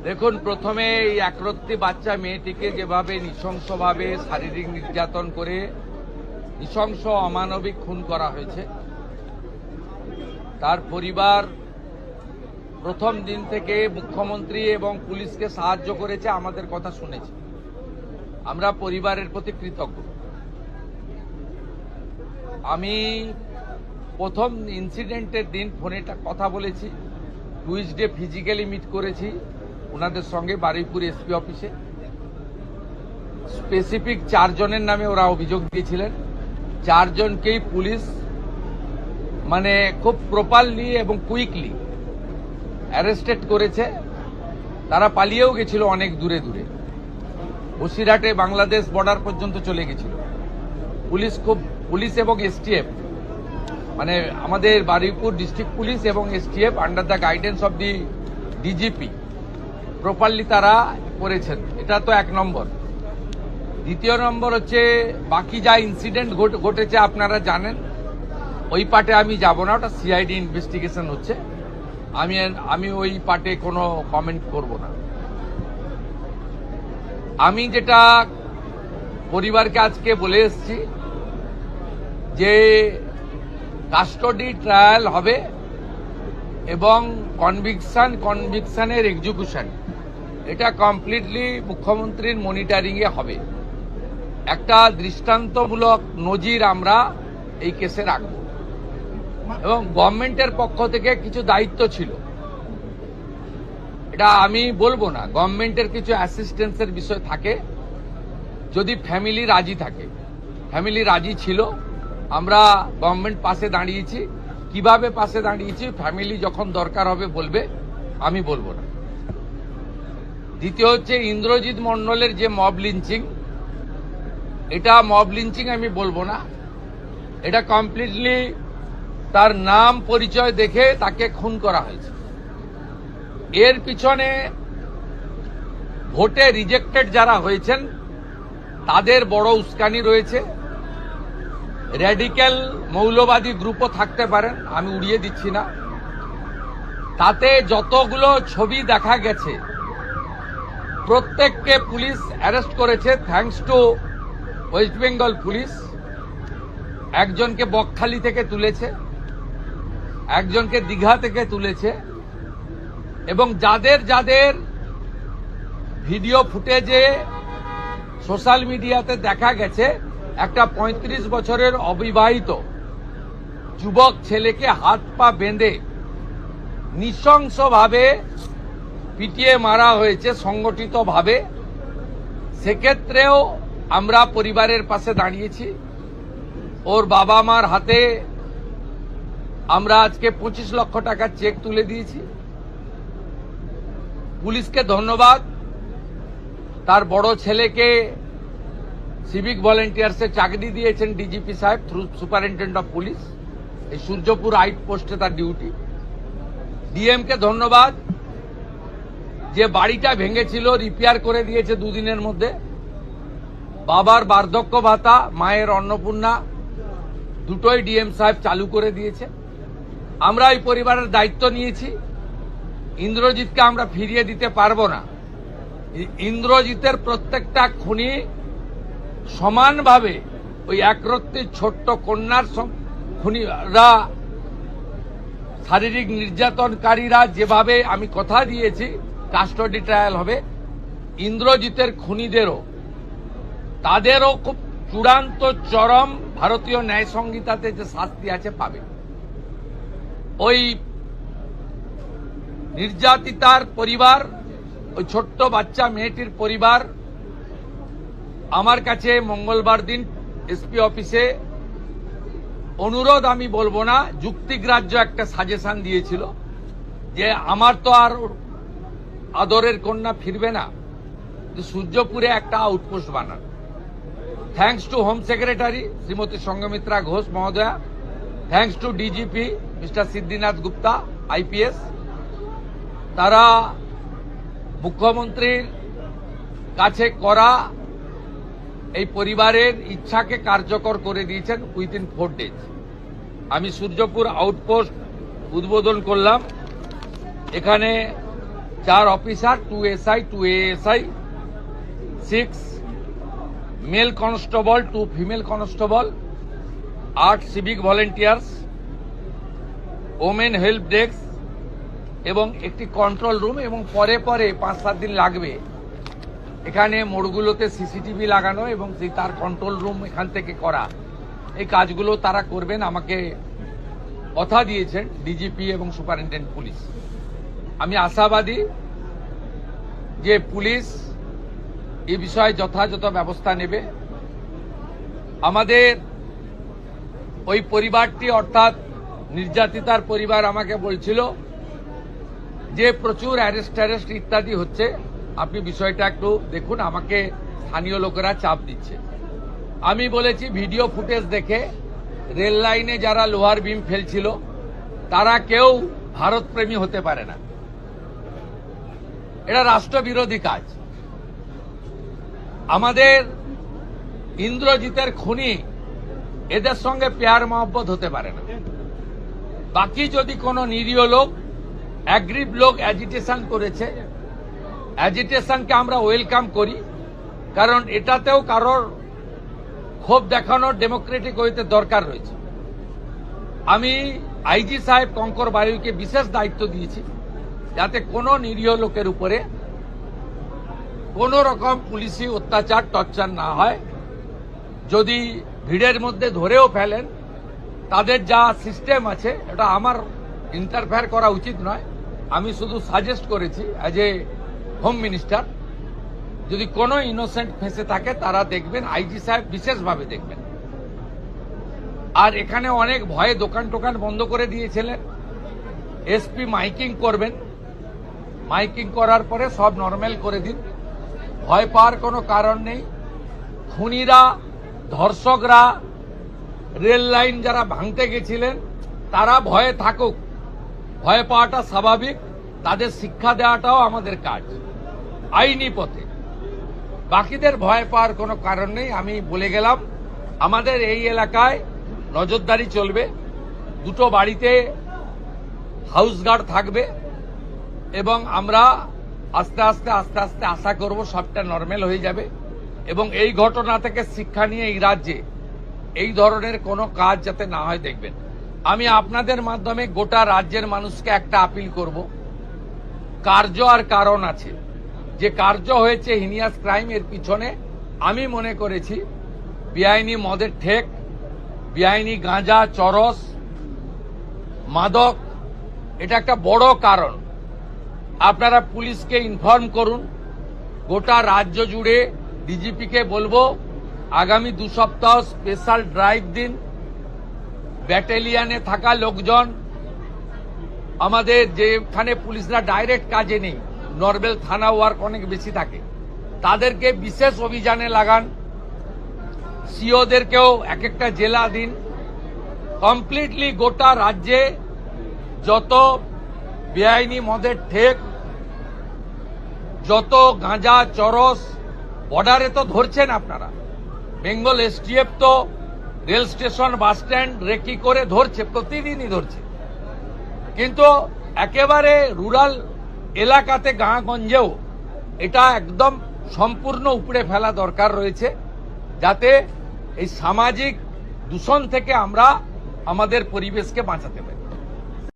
দেখুন, প্রথমে এই একরত্তি বাচ্চা মেয়েটিকে যেভাবে নৃশংসভাবে শারীরিক নির্যাতন করে নৃশংস অমানবিক খুন করা হয়েছে, তার পরিবার প্রথম দিন থেকে মুখ্যমন্ত্রী এবং পুলিশকে সাহায্য করেছে, আমাদের কথা শুনেছে। আমরা পরিবারের প্রতি কৃতজ্ঞ। আমি প্রথম ইনসিডেন্টের দিন ফোনে কথা বলেছি, টুইসডে ফিজিক্যালি মিট করেছি ওনাদের সঙ্গে বারুইপুর এসপি অফিসে। স্পেসিফিক 4 জনের নামে ওরা অভিযোগ দিয়েছিলেন। 4 জনকেই পুলিশ খুব প্রপারলি এবং কুইকলি অ্যারেস্টেড করেছে। তারা পালিয়েও গেছিল অনেক দূরে দূরে, বসিরহাটে বাংলাদেশ বর্ডার পর্যন্ত চলে গেছিল। পুলিশ এবং এসটিএফ আমাদের বারুইপুর ডিস্ট্রিক্ট পুলিশ এবং STF under the guidance of the DGP properly তারা করেছেন। এটা তো 1 নম্বর। দ্বিতীয় নম্বর হচ্ছে, বাকি যা ইনসিডেন্ট ঘটেছে আপনারা জানেন, ওই পার্টে আমি যাব না, ওটা সিআইডি ইনভেস্টিগেশন হচ্ছে। আমি ওই পার্টে কোনো কমেন্ট করব না। আমি যেটা পরিবারকে আজকে বলে এসেছি যে কাস্টডি ট্রায়াল হবে এবং কনভিকশনের এক্সিকিউশন এটা কমপ্লিটলি মুখ্যমন্ত্রীর মনিটরিংয়ে হবে। একটা দৃষ্টান্তমূলক নজির আমরা এই কেসে রাখব এবং গভর্নমেন্টের পক্ষ থেকে কিছু দায়িত্ব ছিল, এটা আমি বলবো না। গভর্নমেন্টের কিছু অ্যাসিস্ট্যান্সের বিষয় থাকে যদি ফ্যামিলি রাজি থাকে। ফ্যামিলি রাজি ছিল, আমরা গভর্নমেন্ট পাশে দাঁড়িয়েছি। কিভাবে পাশে দাঁড়িয়েছি ফ্যামিলি যখন দরকার হবে বলবে, আমি বলবো না। দ্বিতীয় হচ্ছে, ইন্দ্রজিৎ মণ্ডলের যে মব লিঞ্চিং, এটা মব লিঞ্চিং আমি বলবো না। এটা কমপ্লিটলি তার নাম পরিচয় দেখে তাকে খুন করা হয়েছে। এর পিছনে ভোটে রিজেক্টেড যারা হয়েছেন তাদের বড় উস্কানি রয়েছে। র্যাডিক্যাল মৌলবাদী গ্রুপও থাকতে পারেন, আমি উড়িয়ে দিচ্ছি না। তাতে যতগুলো ছবি দেখা গেছে প্রত্যেককে পুলিশ অ্যারেস্ট করেছে, thanks to West Bengal police. একজনকে বকখালি থেকে তুলেছে, একজনকে দীঘা থেকে তুলেছে, এবং যাদের যাদের ভিডিও ফুটেজে সোশ্যাল মিডিয়াতে দেখা গেছে একটা 35 বছরের অবিবাহিত যুবক ছেলেকে হাত পা বেঁধে নৃশংসভাবে পিটিয়ে মারা হয়েছে সংগঠিতভাবে। সেক্ষেত্রেও আমরা পরিবারের পাশে দাঁড়িয়েছি। ওর বাবা মার হাতে আমরা আজকে 25 লক্ষ টাকার চেক তুলে দিয়েছি। পুলিশকে ধন্যবাদ, তার বড় ছেলেকে সিভিক ভলেন্টিয়ার্সে চাকরি দিয়েছেন ডিজিপি সাহেব থ্রু সুপারিনটেন্ডেন্ট অফ পুলিশ। এই সূর্যপুর আউট পোস্টে তার ডিউটি। ডিএমকে ধন্যবাদ যে বাড়িটা ভেঙেছিল রিপেয়ার করে দিয়েছে 2 দিনের মধ্যে। বাবার বার্ধক্য ভাতা, মায়ের অন্নপূর্ণা দুটোই ডিএম সাহেব চালু করে দিয়েছে। আমরা এই পরিবারের দায়িত্ব নিয়েছি। ইন্দ্রজিৎকে আমরা ফিরিয়ে দিতে পারবো না। ইন্দ্রজিতের প্রত্যেকটা খুনি সমানভাবে ওই একরত্তি ছোট্ট কন্যার খুনিরা, শারীরিক নির্যাতনকারীরা যেভাবে আমি কথা দিয়েছি কাস্টডি ট্রায়াল হবে, ইন্দ্রজিতের খুনিদেরও তাদেরও খুব চূড়ান্ত চরম ভারতীয় ন্যায় সংহিতাতে যে শাস্তি আছে পাবে। ওই নির্যাতিতার পরিবার, ওই ছোট্ট বাচ্চা মেয়েটির পরিবার আমার কাছে মঙ্গলবার দিন এসপি অফিসে অনুরোধ, আমি বলবো না, যুক্তিগ্রাহ্য একটা সাজেশন দিয়েছিল যে আমার তো আর আদরের কন্যা ফিরবে না, সূর্যপুরে একটা আউটপোস্ট বানান। Thanks to home secretary Shrimati Sanghamitra Ghosh মহোদয়া, thanks to DGP mister Siddhinath Gupta IPS. তারা মুখ্যমন্ত্রীর কাছে করা এই পরিবারের ইচ্ছাকে কার্যকর করে দিয়েছেন উইথিন 4 days। আমি সূর্যপুর আউটপোস্ট উদ্বোধন করলাম। এখানে 4 officer, 2 SI, 2 ASI, 6 mail constable, 2 female constable, 8 civic volunteers, women help desk এবং একটি কন্ট্রোল রুম, এবং পরে 5-7 দিন লাগবে এখানে মোড়গুলোতে সিসিটিভি লাগানো এবং তার কন্ট্রোল রুম এখান থেকে করা। এই কাজগুলো তারা করবেন, আমাকে কথা দিয়েছেন ডিজিপি এবং সুপারিনটেন্ডেন্ট পুলিশ। আমি আশাবাদী যে পুলিশ এই বিষয়ে যথাযথ ব্যবস্থা নেবে। আমাদের ওই পরিবারটি অর্থাৎ নির্যাতিতার পরিবার আমাকে বলছিল যে প্রচুর অ্যারেস্ট ইত্যাদি হচ্ছে, আপনি বিষয়টা একটু দেখুন, আমাকে স্থানীয় লোকেরা চাপ দিচ্ছে। আমি বলেছি ভিডিও ফুটেজ দেখে রেল লাইনে যারা লোহার বিম ফেলছিল তারা কেউ ভারতপ্রেমী হতে পারে না, এটা রাষ্ট্রবিরোধী কাজ। আমাদের ইন্দ্রজিতের খুনি এদের সঙ্গে প্যার মহব্বত হতে পারে না। বাকি যদি কোনো নিরীহ লোক, অ্যাগ্রিভ লোক অ্যাজিটেশন করেছে, অ্যাজিটেশনকে আমরা ওয়েলকাম করি, কারণ এটাতেও কারোর ক্ষোভ দেখানোর ডেমোক্রেটিক ওয়েতে দরকার রয়েছে। আমি আইজি সাহেব কঙ্কর বায়ুকে বিশেষ দায়িত্ব দিয়েছি যাতে কোনো নিরীহ লোকের উপরে কোনো রকম পুলিশি অত্যাচার টর্চার না হয়। যদি ভিড়ের মধ্যে ধরেও ফেলেন, তাদের যা সিস্টেম আছে এটা আমার ইন্টারফেয়ার করা উচিত নয়। আমি শুধু সাজেস্ট করেছি অ্যাজ এ হোম মিনিস্টার, যদি কোনো ইনোসেন্ট ফেঁসে থাকে তারা দেখবেন, আইজি সাহেব বিশেষভাবে দেখবেন। আর এখানে অনেক ভয়ে দোকান টোকান বন্ধ করে দিয়েছিলেন, এসপি মাইকিং করবেন, মাইকিং করার পরে সব নর্মাল করে দিন, ভয় পাওয়ার কোনো কারণ নেই। খুনিরা, ধর্ষকরা, রেল লাইন যারা ভাঙতে গেছিলেন তারা ভয়ে থাকুক, ভয় পাওয়াটা স্বাভাবিক, তাদের শিক্ষা দেওয়াটাও আমাদের কাজ আইনি পথে। বাকিদের ভয় পাওয়ার কোনো কারণ নেই। আমি বলে গেলাম আমাদের এই এলাকায় নজরদারি চলবে, 2টো বাড়িতে হাউস গার্ড থাকবে এবং আমরা আস্তে আস্তে আশা করব সবটা নর্মাল হয়ে যাবে এবং এই ঘটনা থেকে শিক্ষা নিয়ে এই রাজ্যে এই ধরনের কোনো কাজ যাতে না হয় দেখবেন। আমি আপনাদের মাধ্যমে গোটা রাজ্যের মানুষকে একটা আপিল করব, কার্য আর কারণ আছে। যে কার্য হয়েছে হিনিয়াস ক্রাইম, এর পিছনে আমি মনে করেছি বেআইনি মদের ঠেক, বেআইনি গাঁজা, চরস, মাদক, এটা একটা বড় কারণ। আপনারা পুলিশকে ইনফর্ম করুন, গোটা রাজ্য জুড়ে ডিজিপিকে বলবো আগামী 2 সপ্তাহ স্পেশাল ড্রাইভ দিন। ব্যাটালিয়নে থাকা লোকজন, আমাদের যেখানে পুলিশরা ডাইরেক্ট কাজে নেই, নর্মাল থানা ওয়ার্ক অনেক বেশি থাকে, তাদেরকে বিশেষ অভিযানে লাগান। সিওদেরকেও এক একটা জেলা দিন। কমপ্লিটলি গোটা রাজ্যে যত বেআইনি মদের ঠেক, যত গাঁজা, চরস, বর্ডারে তো ধরছেন আপনারা, বেঙ্গল এসটিএফ তো rail station, bus stand recce করে ধরছে, প্রতিদিনই ধরছে। কিন্তু একেবারে রুরাল এলাকাতে, গাঁগঞ্জেও এটা একদম সম্পূর্ণ উপড়ে ফেলা দরকার রয়েছে, যাতে এই সামাজিক দূষণ থেকে আমরা আমাদের পরিবেশকে বাঁচাতে পারি।